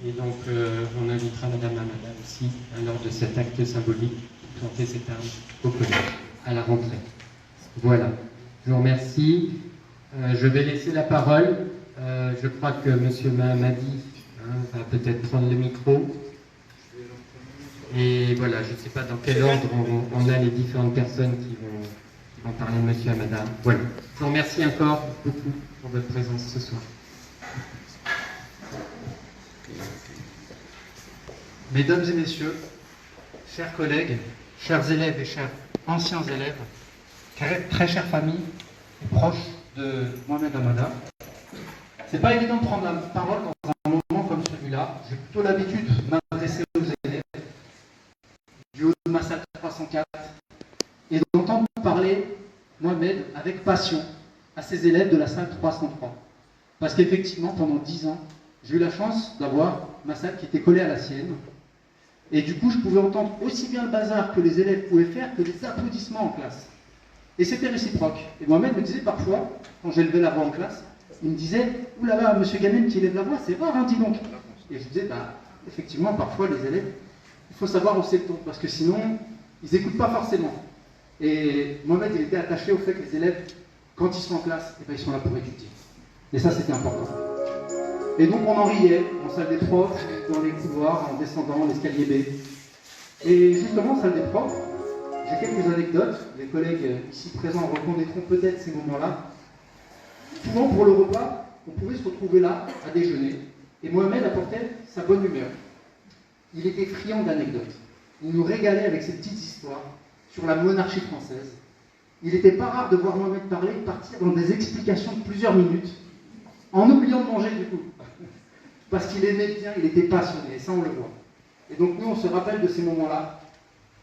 Et donc, on invitera Madame Amada aussi lors de cet acte symbolique pour planter cette arme au collège, à la rentrée. Voilà. Je vous remercie. Je vais laisser la parole. Je crois que M. Mahamadi va peut-être prendre le micro. Et voilà, je ne sais pas dans quel ordre on a les différentes personnes qui vont parler de M. Amada. Voilà. Je vous remercie encore beaucoup pour votre présence ce soir. Mesdames et messieurs, chers collègues, chers élèves et chers anciens élèves, très chère famille et proches de Mohamed Amada, c'est pas évident de prendre la parole dans un moment comme celui-là. J'ai plutôt l'habitude de m'adresser aux élèves du haut de ma salle 304 et d'entendre parler Mohamed avec passion à ses élèves de la salle 303. Parce qu'effectivement, pendant 10 ans, j'ai eu la chance d'avoir ma salle qui était collée à la sienne. Et du coup, je pouvais entendre aussi bien le bazar que les élèves pouvaient faire que les applaudissements en classe. Et c'était réciproque. Et Mohamed me disait parfois, quand j'élevais la voix en classe, il me disait « Ouh là là, monsieur Ganem qui élève la voix, c'est rare, hein, dis donc !» Et je disais bah, « Effectivement, parfois, les élèves, il faut savoir hausser le ton, parce que sinon, ils n'écoutent pas forcément. » Et Mohamed, il était attaché au fait que les élèves, quand ils sont en classe, eh ben, ils sont là pour étudier. Et ça, c'était important. Et donc on en riait, en salle des profs, dans les couloirs, en descendant l'escalier B. Et justement, en salle des profs, j'ai quelques anecdotes. Les collègues ici présents reconnaîtront peut-être ces moments-là. Souvent, pour le repas, on pouvait se retrouver là, à déjeuner, et Mohamed apportait sa bonne humeur. Il était friand d'anecdotes. Il nous régalait avec ses petites histoires sur la monarchie française. Il n'était pas rare de voir Mohamed parler, partir dans des explications de plusieurs minutes, en oubliant de manger du coup. Parce qu'il aimait bien, il était passionné, et ça on le voit. Et donc nous on se rappelle de ces moments-là.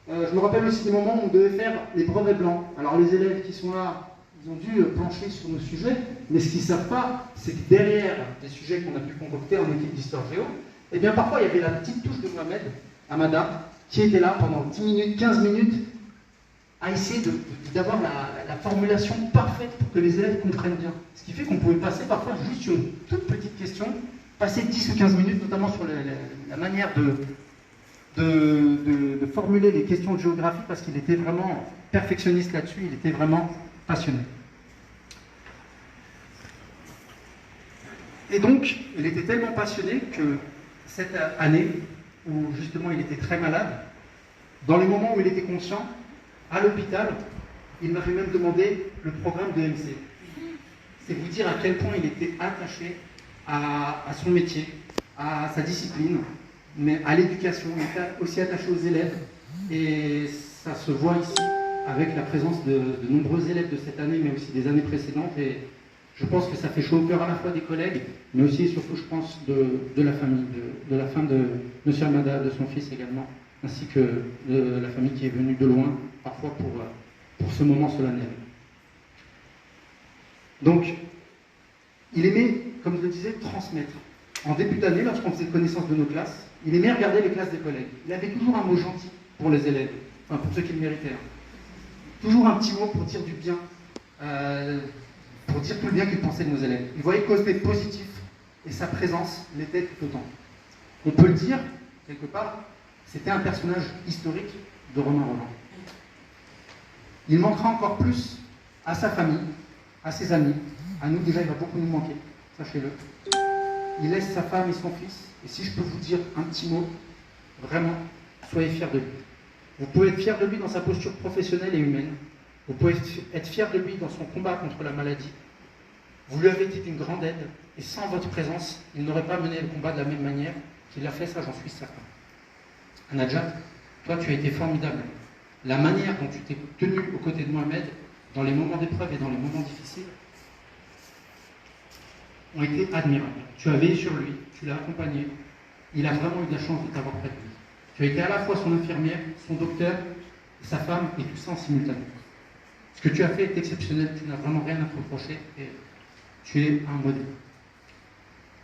Je me rappelle aussi des moments où on devait faire les brevets blancs. Alors les élèves qui sont là, ils ont dû plancher sur nos sujets, mais ce qu'ils ne savent pas, c'est que derrière les sujets qu'on a pu concocter en équipe d'histoire géo, eh bien parfois il y avait la petite touche de Mohamed Amada, qui était là pendant 10 minutes, 15 minutes, à essayer d'avoir la formulation parfaite pour que les élèves comprennent bien. Ce qui fait qu'on pouvait passer parfois juste sur une toute petite question, passer 10 ou 15 minutes, notamment sur la manière de formuler les questions de géographie, parce qu'il était vraiment perfectionniste là-dessus, il était vraiment passionné. Et donc, il était tellement passionné que cette année, où justement il était très malade, dans les moments où il était conscient, à l'hôpital, il m'avait même demandé le programme de MC. C'est vous dire à quel point il était attaché à son métier, à sa discipline, mais à l'éducation. Il était aussi attaché aux élèves. Et ça se voit ici avec la présence de nombreux élèves de cette année, mais aussi des années précédentes. Et je pense que ça fait chaud au cœur à la fois des collègues, mais aussi et surtout, je pense, de la famille, de la femme de M. Amada, de son fils également, ainsi que de la famille qui est venue de loin, parfois pour ce moment solennel. Donc, il aimait, comme je le disais, transmettre. En début d'année, lorsqu'on faisait connaissance de nos classes, il aimait regarder les classes des collègues. Il avait toujours un mot gentil pour les élèves, enfin pour ceux qui le méritaient. Toujours un petit mot pour dire du bien, pour dire tout le bien qu'il pensait de nos élèves. Il voyait que côté positif, et sa présence l'était tout autant. On peut le dire, quelque part, c'était un personnage historique de Romain Rolland. Il manquera encore plus à sa famille, à ses amis. À nous, déjà, il va beaucoup nous manquer, sachez-le. Il laisse sa femme et son fils. Et si je peux vous dire un petit mot, vraiment, soyez fiers de lui. Vous pouvez être fiers de lui dans sa posture professionnelle et humaine. Vous pouvez être fiers de lui dans son combat contre la maladie. Vous lui avez été d'une grande aide. Et sans votre présence, il n'aurait pas mené le combat de la même manière qu'il l'a fait, ça j'en suis certain. Najat, toi tu as été formidable. La manière dont tu t'es tenu aux côtés de Mohamed, dans les moments d'épreuve et dans les moments difficiles, ont été admirables. Tu as veillé sur lui, tu l'as accompagné. Il a vraiment eu de la chance de t'avoir près de lui. Tu as été à la fois son infirmière, son docteur, sa femme, et tout ça en simultané. Ce que tu as fait est exceptionnel, tu n'as vraiment rien à te reprocher, et tu es un modèle.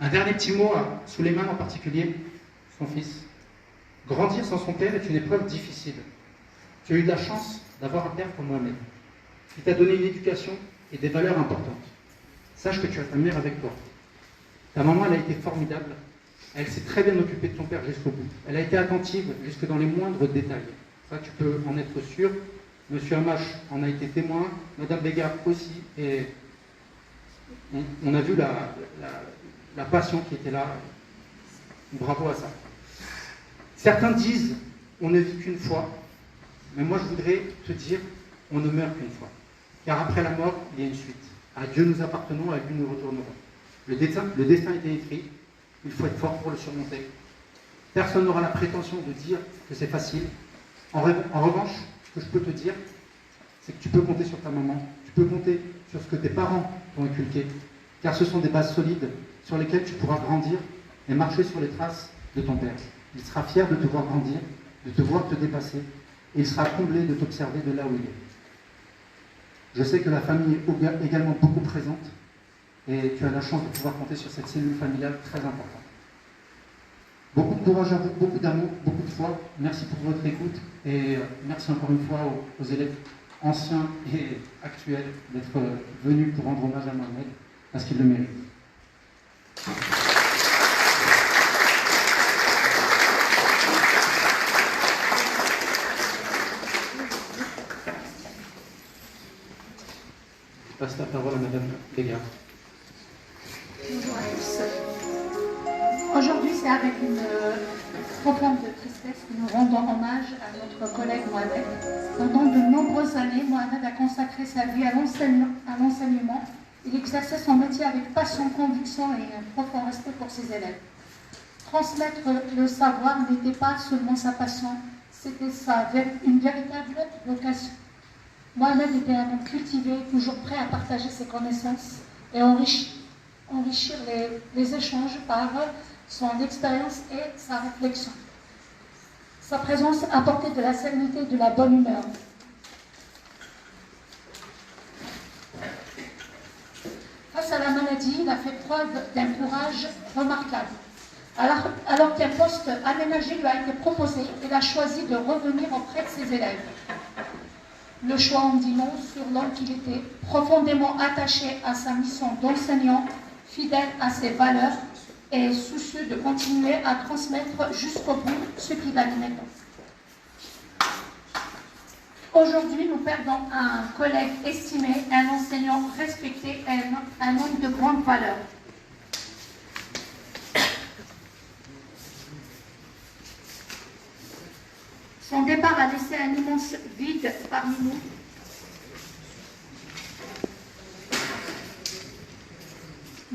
Un dernier petit mot à Souleymane en particulier, son fils. Grandir sans son père est une épreuve difficile. Tu as eu de la chance d'avoir un père comme Mohamed. Il t'a donné une éducation et des valeurs importantes. Sache que tu as ta mère avec toi. Ta maman, elle a été formidable. Elle s'est très bien occupée de ton père jusqu'au bout. Elle a été attentive jusque dans les moindres détails. Ça, tu peux en être sûr. Monsieur Hamache en a été témoin, Madame Bégard aussi, et on a vu la passion qui était là. Bravo à ça. Certains disent, on ne vit qu'une fois, mais moi je voudrais te dire, on ne meurt qu'une fois. Car après la mort, il y a une suite. À Dieu nous appartenons, à lui nous retournerons. Le destin a été écrit, il faut être fort pour le surmonter. Personne n'aura la prétention de dire que c'est facile. En revanche, ce que je peux te dire, c'est que tu peux compter sur ta maman, tu peux compter sur ce que tes parents t'ont inculqué, car ce sont des bases solides sur lesquelles tu pourras grandir et marcher sur les traces de ton père. Il sera fier de te voir grandir, de te voir te dépasser, et il sera comblé de t'observer de là où il est. Je sais que la famille est également beaucoup présente, et tu as la chance de pouvoir compter sur cette cellule familiale très importante. Beaucoup de courage à vous, beaucoup d'amour, beaucoup de foi. Merci pour votre écoute et merci encore une fois aux élèves anciens et actuels d'être venus pour rendre hommage à Mohamed parce qu'il le mérite. Je passe la parole à Madame Bégard. Bonjour à tous. Aujourd'hui, c'est avec une profonde tristesse que nous rendons hommage à notre collègue Mohamed. Pendant de nombreuses années, Mohamed a consacré sa vie à l'enseignement. Il exerçait son métier avec passion, conviction et un profond respect pour ses élèves. Transmettre le savoir n'était pas seulement sa passion, c'était une véritable vocation. Mohamed était un homme cultivé, toujours prêt à partager ses connaissances et enrichir les échanges par son expérience et sa réflexion. Sa présence apportait de la sérénité et de la bonne humeur. Face à la maladie, il a fait preuve d'un courage remarquable. Alors qu'un poste aménagé lui a été proposé, il a choisi de revenir auprès de ses élèves. Le choix en dit long sur l'homme qu'il était, profondément attaché à sa mission d'enseignant, fidèle à ses valeurs et soucieux de continuer à transmettre jusqu'au bout ce qu'il animait. Aujourd'hui, nous perdons un collègue estimé, un enseignant respecté et un homme de grande valeur. Son départ a laissé un immense vide parmi nous.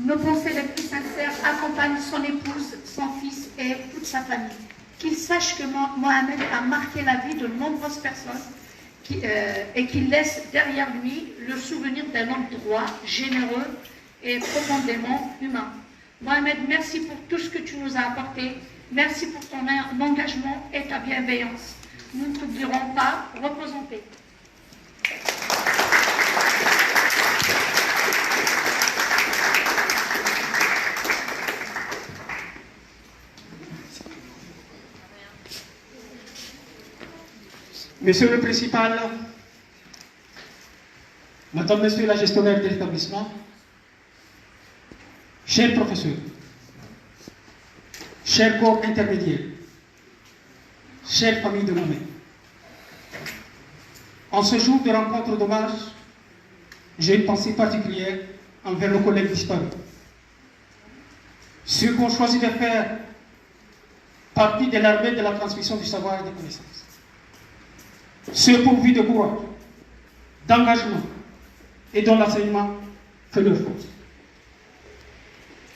Nos pensées les plus sincères accompagnent son épouse, son fils et toute sa famille. Qu'il sache que Mohamed a marqué la vie de nombreuses personnes et qu'il laisse derrière lui le souvenir d'un homme droit, généreux et profondément humain. Mohamed, merci pour tout ce que tu nous as apporté. Merci pour ton engagement et ta bienveillance. Nous ne t'oublierons pas. Repose en paix. Monsieur le principal, Madame, Monsieur la gestionnaire de l'établissement, chers professeurs, chers corps intermédiaires, chères familles de Mohamed, en ce jour de rencontre d'hommage, j'ai une pensée particulière envers nos collègues disparus. Ceux qui ont choisi de faire partie de l'armée de la transmission du savoir et des connaissances. Ceux pourvus de courage, d'engagement et dont l'enseignement fait leur force.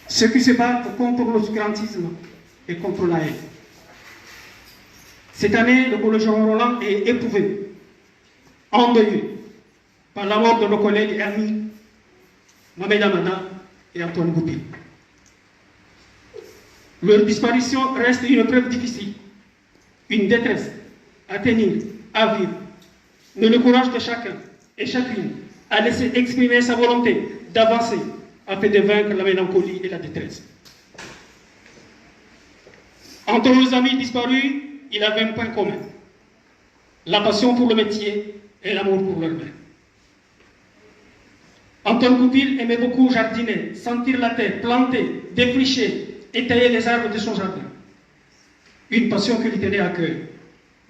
Ceux qui se battent contre l'obscurantisme et contre la haine. Cette année, le collège Roland est éprouvé, endeuillé par la mort de nos collègues et amis Mohamed Amada et Antoine Goupil. Leur disparition reste une épreuve difficile, une détresse à tenir, à vivre. Mais le courage de chacun et chacune a laissé exprimer sa volonté d'avancer afin de vaincre la mélancolie et la détresse. Entre nos amis disparus, il avait un point commun: la passion pour le métier et l'amour pour leur mère. Antoine Goupil aimait beaucoup jardiner, sentir la terre, planter, défricher et taillait les arbres de son jardin. Une passion qui lui tenait à cœur.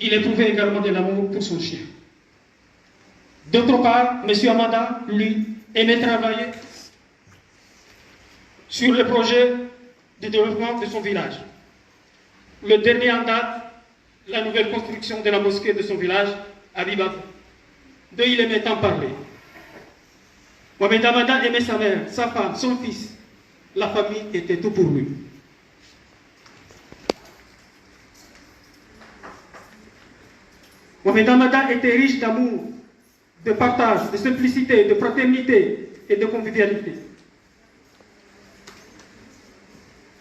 Il éprouvait également de l'amour pour son chien. D'autre part, M. Amada, lui, aimait travailler sur le projet de développement de son village. Le dernier en date, la nouvelle construction de la mosquée de son village, à Bibabou, dont il aimait tant parler. Mohamed Amada aimait sa mère, sa femme, son fils. La famille était tout pour lui. Mohamed Amada était riche d'amour, de partage, de simplicité, de fraternité et de convivialité.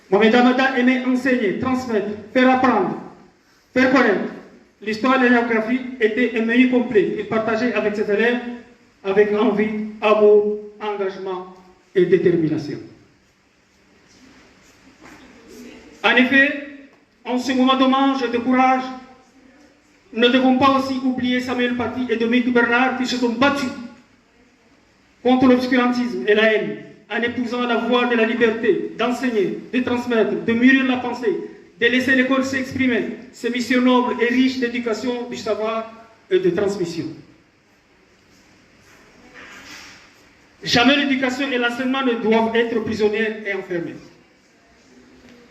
Mohamed Amada aimait enseigner, transmettre, faire apprendre, faire connaître. L'histoire et la géographie étaient un menu complet. Il partageait avec ses élèves avec envie, amour, engagement et détermination. En effet, en ce moment d'hommage et de courage, nous ne devons pas aussi oublier Samuel Paty et Dominique Bernard qui se sont battus contre l'obscurantisme et la haine, en épousant la voie de la liberté, d'enseigner, de transmettre, de mûrir la pensée, de laisser l'école s'exprimer, ces missions nobles et riches d'éducation, du savoir et de transmission. Jamais l'éducation et l'enseignement ne doivent être prisonniers et enfermés.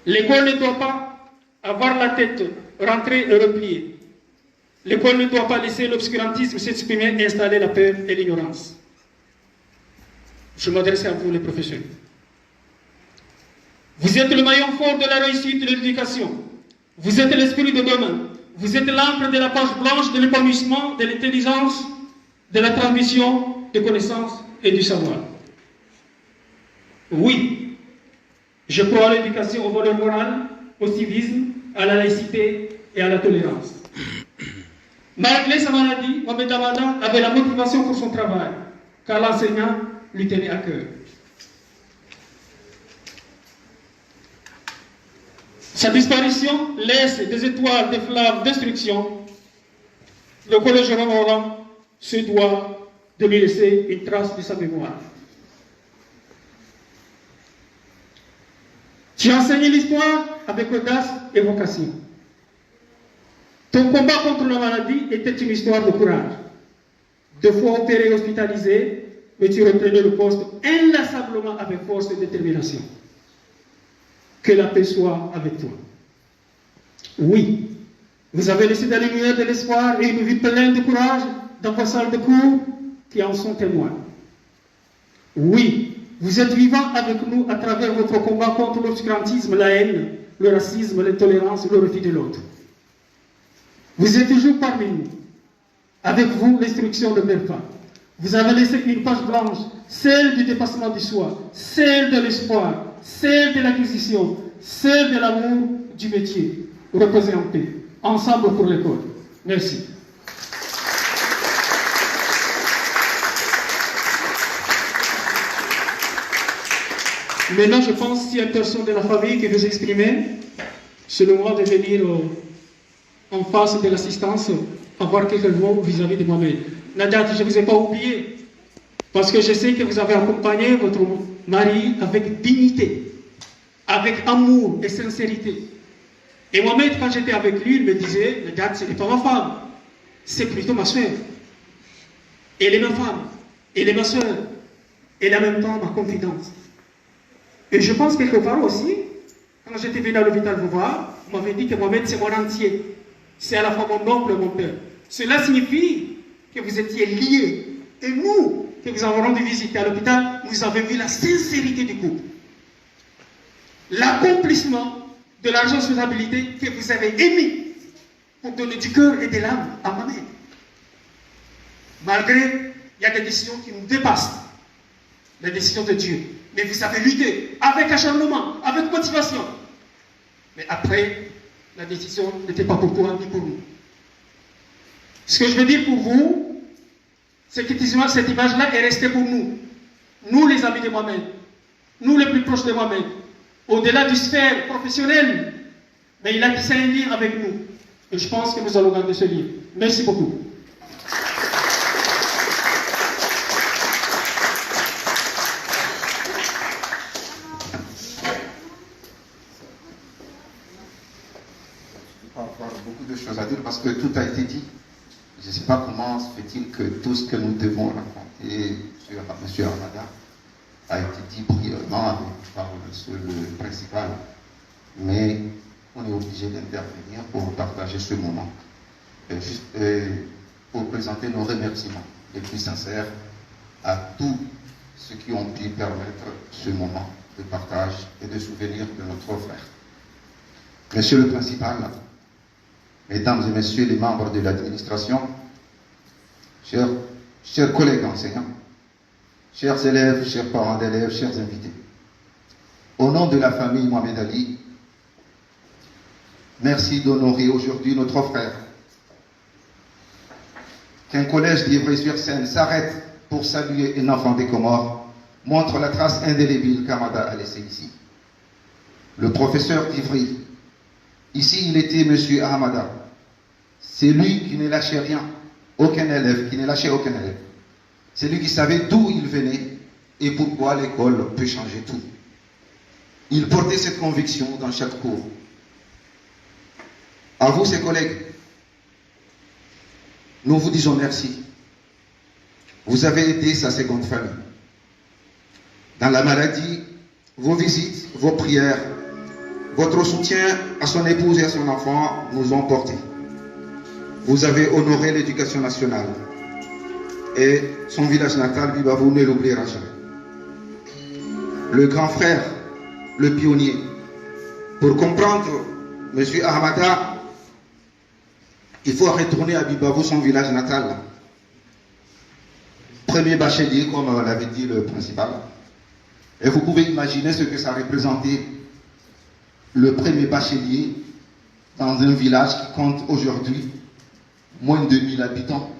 L'école ne doit pas avoir la tête rentrée et repliée. L'école ne doit pas laisser l'obscurantisme s'exprimer et installer la peur et l'ignorance. Je m'adresse à vous, les professeurs. Vous êtes le maillon fort de la réussite de l'éducation. Vous êtes l'esprit de demain. Vous êtes l'encre de la page blanche de l'épanouissement, de l'intelligence, de la transmission de connaissances et du savoir. Oui, je crois à l'éducation, aux valeurs morales, au civisme, à la laïcité et à la tolérance. Malgré sa maladie, Mohamed Amada avait la motivation pour son travail, car l'enseignant lui tenait à cœur. Sa disparition laisse des étoiles, des flammes, destruction. Le collège Jérôme Roland se doit de lui laisser une trace de sa mémoire. Tu as enseigné l'histoire avec audace et vocation. Ton combat contre la maladie était une histoire de courage. 2 fois opéré et hospitalisé, mais tu reprenais le poste inlassablement avec force et détermination. Que la paix soit avec toi. Oui, vous avez laissé de la lumière, de l'espoir et une vie pleine de courage dans vos salles de cours qui en sont témoins. Oui, vous êtes vivant avec nous à travers votre combat contre l'obscurantisme, la haine, le racisme, l'intolérance, le refus de l'autre. Vous êtes toujours parmi nous. Avec vous, l'instruction ne meurt pas. Vous avez laissé une page blanche, celle du dépassement du soi, celle de l'espoir, celle de l'acquisition, celle de l'amour du métier. Reposez en paix. Ensemble pour l'école. Merci. Maintenant, je pense qu'il y a une personne de la famille qui veut s'exprimer. C'est le moment de venir en face de l'assistance, avoir quelques mots vis-à-vis de moi-même. Nadia, je ne vous ai pas oublié, parce que je sais que vous avez accompagné votre mari avec dignité, avec amour et sincérité. Et moi-même, quand j'étais avec lui, il me disait, Nadia, ce n'est pas ma femme, c'est plutôt ma soeur. Elle est ma femme, elle est ma soeur, elle est en même temps ma confidente. Et je pense quelque part aussi, quand j'étais venu à l'hôpital vous voir, vous m'avez dit que Mohamed, c'est mon entier. C'est à la fois mon oncle et mon père. Cela signifie que vous étiez liés. Et nous, que vous avons rendu visite à l'hôpital, nous avons vu la sincérité du couple. L'accomplissement de la responsabilité que vous avez émis pour donner du cœur et de l'âme à Mohamed. Malgré, il y a des décisions qui nous dépassent. Les décisions de Dieu. Mais vous avez lutté avec acharnement, avec motivation. Mais après, la décision n'était pas pour toi ni pour nous. Ce que je veux dire pour vous, c'est que cette image-là est restée pour nous. Nous, les amis de Mohamed. Nous, les plus proches de Mohamed. Au-delà du sphère professionnel, mais il a tissé un lien avec nous. Et je pense que nous allons garder ce lien. Merci beaucoup. pas avoir beaucoup de choses à dire parce que tout a été dit. Je ne sais pas comment se fait-il que tout ce que nous devons raconter sur M. Hamada a été dit brièvement par le principal. Mais on est obligé d'intervenir pour partager ce moment. Juste pour présenter nos remerciements les plus sincères à tous ceux qui ont pu permettre ce moment de partage et de souvenir de notre frère. Monsieur le principal, mesdames et messieurs les membres de l'administration, chers collègues enseignants, chers élèves, chers parents d'élèves, chers invités, au nom de la famille Mohamed Ali, merci d'honorer aujourd'hui notre frère. Qu'un collège d'Ivry-sur-Seine s'arrête pour saluer un enfant des Comores montre la trace indélébile qu'Hamada a laissée ici. Le professeur d'Ivry, ici il était M. Hamada. C'est lui qui ne lâchait rien, aucun élève, qui ne lâchait aucun élève. C'est lui qui savait d'où il venait et pourquoi l'école peut changer tout. Il portait cette conviction dans chaque cours. À vous, ses collègues, nous vous disons merci. Vous avez été sa seconde famille. Dans la maladie, vos visites, vos prières, votre soutien à son épouse et à son enfant nous ont portés. Vous avez honoré l'éducation nationale et son village natal, Bibavou, ne l'oubliera jamais. Le grand frère, le pionnier, pour comprendre M. Hamada, il faut retourner à Bibavou, son village natal. Premier bachelier, comme l'avait dit le principal. Et vous pouvez imaginer ce que ça représentait, le premier bachelier dans un village qui compte aujourd'hui moins de 1000 habitants.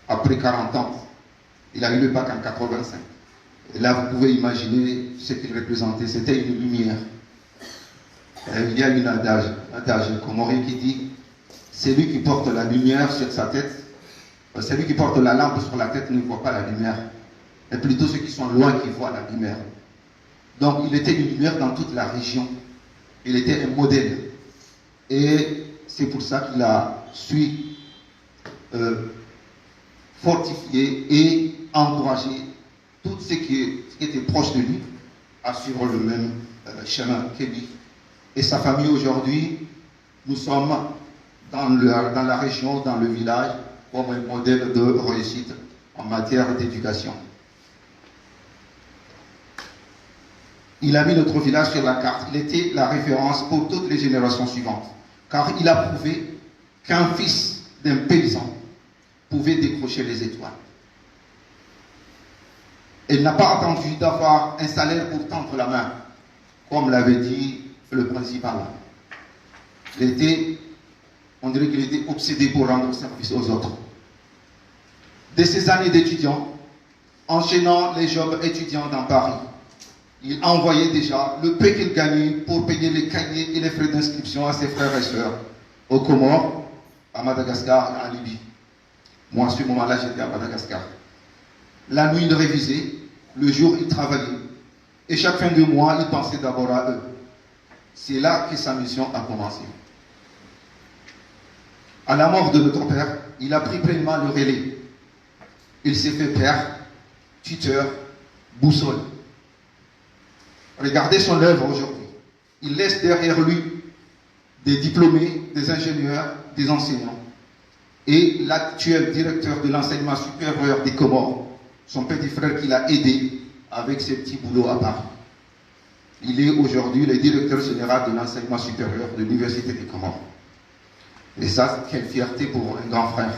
Après 40 ans, il a eu le bac en 85. Et là, vous pouvez imaginer ce qu'il représentait. C'était une lumière. Et il y a un adage comorien qui dit: celui qui porte la lumière sur sa tête, celui qui porte la lampe sur la tête ne voit pas la lumière, mais plutôt ceux qui sont loin qui voient la lumière. Donc il était une lumière dans toute la région. Il était un modèle. Et c'est pour ça qu'il a su fortifier et encourager tous ceux qui étaient proches de lui à suivre le même chemin que lui. Et sa famille aujourd'hui, nous sommes dans la région, dans le village, comme un modèle de réussite en matière d'éducation. Il a mis notre village sur la carte. Il était la référence pour toutes les générations suivantes. Car il a prouvé qu'un fils d'un paysan pouvait décrocher les étoiles. Il n'a pas attendu d'avoir un salaire pour tendre la main, comme l'avait dit le principal. On dirait qu'il était obsédé pour rendre service aux autres. De ces années d'étudiant, enchaînant les jobs étudiants dans Paris, il envoyait déjà le peu qu'il gagnait pour payer les cahiers et les frais d'inscription à ses frères et sœurs, aux Comores, à Madagascar et en Libye. Moi, à ce moment-là, j'étais à Madagascar. La nuit, il révisait, le jour, il travaillait. Et chaque fin de mois, il pensait d'abord à eux. C'est là que sa mission a commencé. À la mort de notre père, il a pris pleinement le relais. Il s'est fait père, tuteur, boussole. Regardez son œuvre aujourd'hui. Il laisse derrière lui des diplômés, des ingénieurs, des enseignants. Et l'actuel directeur de l'enseignement supérieur des Comores, son petit frère qui l'a aidé avec ses petits boulots à Paris. Il est aujourd'hui le directeur général de l'enseignement supérieur de l'Université des Comores. Et ça, quelle fierté pour un grand frère.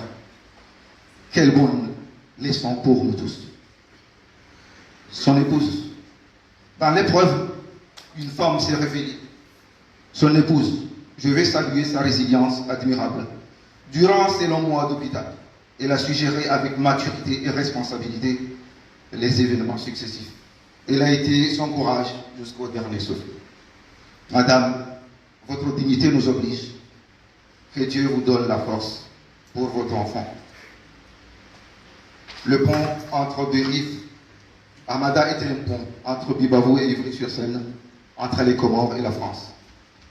Quelle bonne leçon pour nous tous. Son épouse. Dans l'épreuve, une femme s'est révélée. Son épouse, je vais saluer sa résilience admirable. Durant ces longs mois d'hôpital, elle a su gérer avec maturité et responsabilité les événements successifs. Elle a été son courage jusqu'au dernier souffle. Madame, votre dignité nous oblige. Que Dieu vous donne la force pour votre enfant. Le pont entre deux rives, Hamada était un pont entre Bibavou et Ivry-sur-Seine, entre les Comores et la France.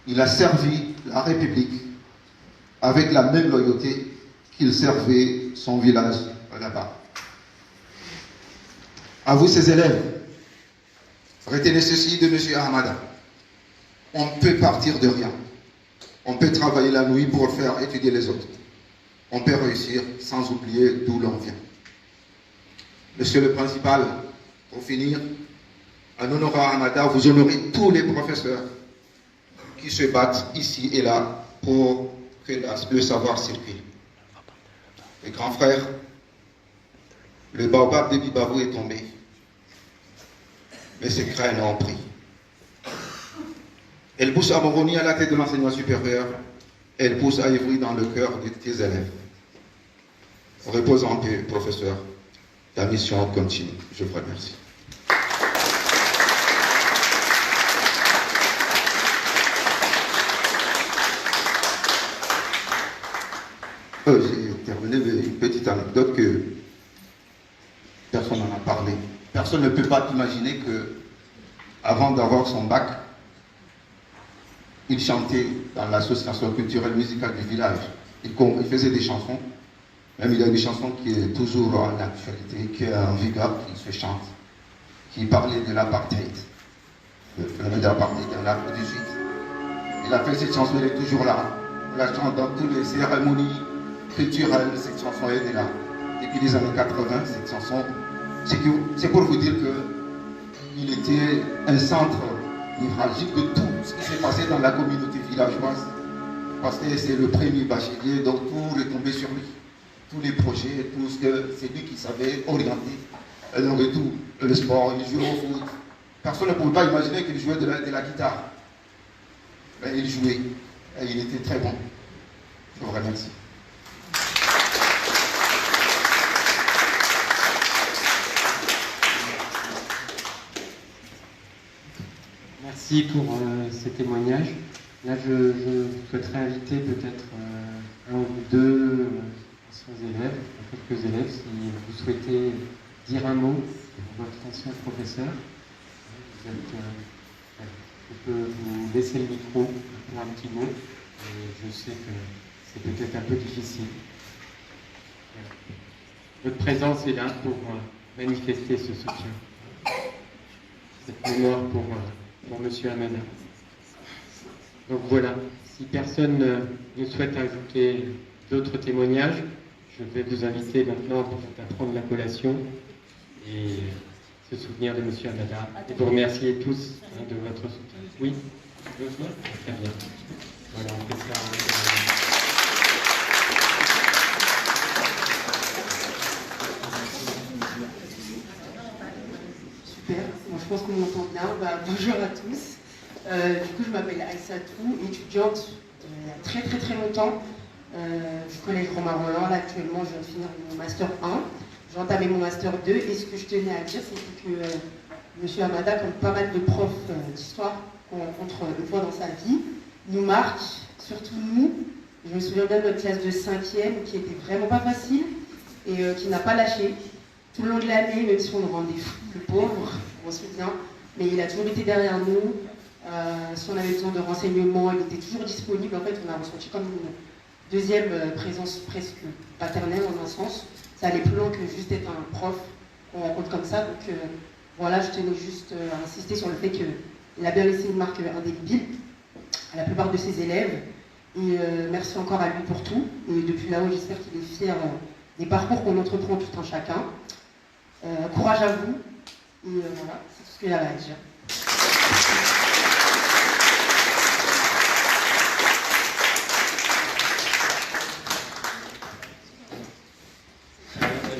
Il a servi la République avec la même loyauté qu'il servait son village là-bas. À vous, ces élèves, retenez ceci de M. Hamada. On peut partir de rien. On peut travailler la nuit pour faire étudier les autres. On peut réussir sans oublier d'où l'on vient. Monsieur le principal, pour finir, en honorant Hamada, vous honorez tous les professeurs qui se battent ici et là pour que le savoir circule. Les grands frères, le baobab de Bibabou est tombé, mais ses graines ont pris. Elle pousse à Moroni à la tête de l'enseignement supérieur, elle pousse à Ivry dans le cœur de tes élèves. Repose en paix, professeur. Ta mission continue. Je vous remercie. J'ai terminé avec une petite anecdote que personne n'en a parlé. Personne ne peut pas imaginer que, avant d'avoir son bac, il chantait dans l'association culturelle musicale du village. Il faisait des chansons. Même il y a une chanson qui est toujours en actualité, qui est en vigueur, qui se chante, qui parlait de l'apartheid, le phénomène de l'apartheid en Afrique du Sud. Il a fait cette chanson, elle est toujours là. On la chante dans toutes les cérémonies culturelle, cette chanson est là. Depuis les années 80, cette chanson, c'est pour vous dire qu'il était un centre névralgique de tout ce qui s'est passé dans la communauté villageoise. Parce que c'est le premier bachelier, donc tout retombait sur lui. Tous les projets, tout ce que c'est lui qui savait orienter. Donc tout, le sport, il jouait au foot. Personne ne pouvait pas imaginer qu'il jouait de la guitare. Mais il jouait, et il était très bon. Je vous remercie. Merci pour ces témoignages. Là, je souhaiterais inviter peut-être un ou deux anciens élèves, quelques élèves, si vous souhaitez dire un mot pour votre ancien professeur. Je peux vous laisser le micro pour un petit mot. Et je sais que c'est peut-être un peu difficile. Votre présence est là pour manifester ce soutien. Cette mémoire pour M. Hamada. Donc voilà, si personne ne souhaite ajouter d'autres témoignages, je vais vous inviter maintenant à prendre la collation et se souvenir de M. Hamada et vous remercier tous de votre soutien. Oui, très bien. Voilà, on fait ça. Super, moi, je pense qu'on m'entend bien. Bonjour à tous. Du coup, je m'appelle Aïssatou, étudiante il y a très très très longtemps du collège Romain Rolland. Là, actuellement, je viens de finir mon master 1. J'ai entamé mon master 2 et ce que je tenais à dire, c'est que M. Hamada, comme pas mal de profs d'histoire qu'on rencontre une fois dans sa vie, nous marque, surtout nous. Je me souviens bien de notre classe de 5e qui était vraiment pas facile et qui n'a pas lâché. Tout le long de l'année, même si on nous rendait fous, le pauvre, on se souvient, mais il a toujours été derrière nous. Si on avait besoin de renseignements, il était toujours disponible. En fait, on a ressenti comme une deuxième présence presque paternelle en un sens. Ça allait plus loin que juste être un prof qu'on rencontre comme ça. Donc voilà, je tenais juste à insister sur le fait qu'il a bien laissé une marque indélébile à la plupart de ses élèves. Et merci encore à lui pour tout. Et depuis là-haut, j'espère qu'il est fier des parcours qu'on entreprend tout un chacun. Courage à vous. Et voilà, c'est tout ce qu'il y a à dire.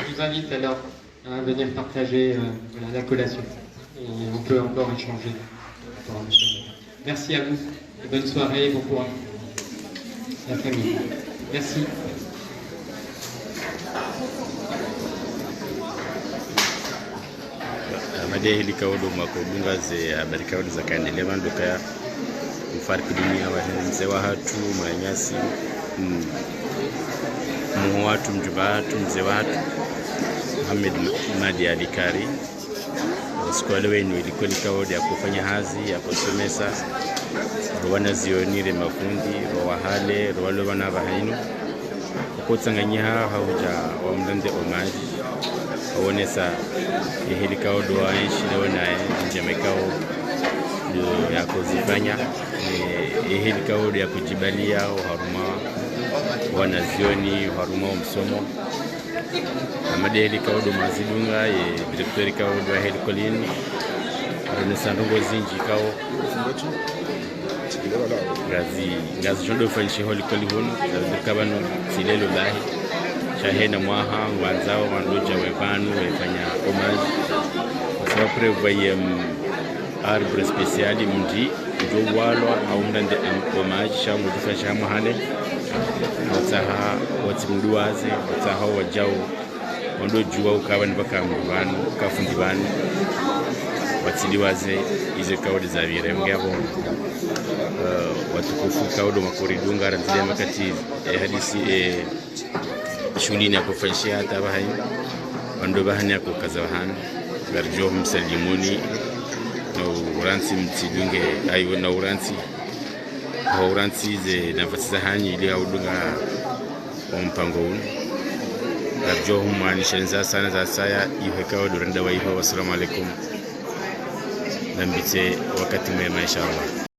Je vous invite alors à venir partager voilà, la collation. Et on peut encore échanger. Merci à vous. Et bonne soirée, bon courage. La famille. Merci. Madehili kaudo makobunga ze habari kaudo za kaendelea mandoka kufariki dunia wa mzee wa hatu manyasi mu watu mjubatu mzee watu Muhammad Madi Alikari siku leo ilikuwa ni kaudo ya kufanya hazi ya kusomesa wana zionire mafundi wahale wale wana bahaino kutsanganya hauja wa mndende omaji aonesa ehelikao doa shile naye njemekao ndio ya kuzifanya ehelikao ya kujibalia haruma wanazioni haruma msomo amadeli kaudo mazidunga ye directeur kaudo helikolin renesandongo zinji kao gazi jondo fanshi helikolin kabano silelo lahi shahena mwaha wanzao wandoja webanu wefanya homage kwa sababu prevoyem arbre spécial mndi ndio walwa au ndande homage shangu dufasha mahale wataha watimduaze wataha wajao wando jua ukawa nibaka mbanu kafundi bani watiliwaze izo kaudi za viremge abo watukufu kaudo makoridunga ranzile makati hadisi shulini ya kufanyishia hata bahai wando bahani ya kukazawahani garjo msalimuni na uransi mtidunge ayo na uransi hauransi ze nafasi za hanyi ili haudunga mpango unu garjo humani shenza sana za saya yuhekao duranda wa iho. Wassalamu alaikum nambite wakati mwema inshallah.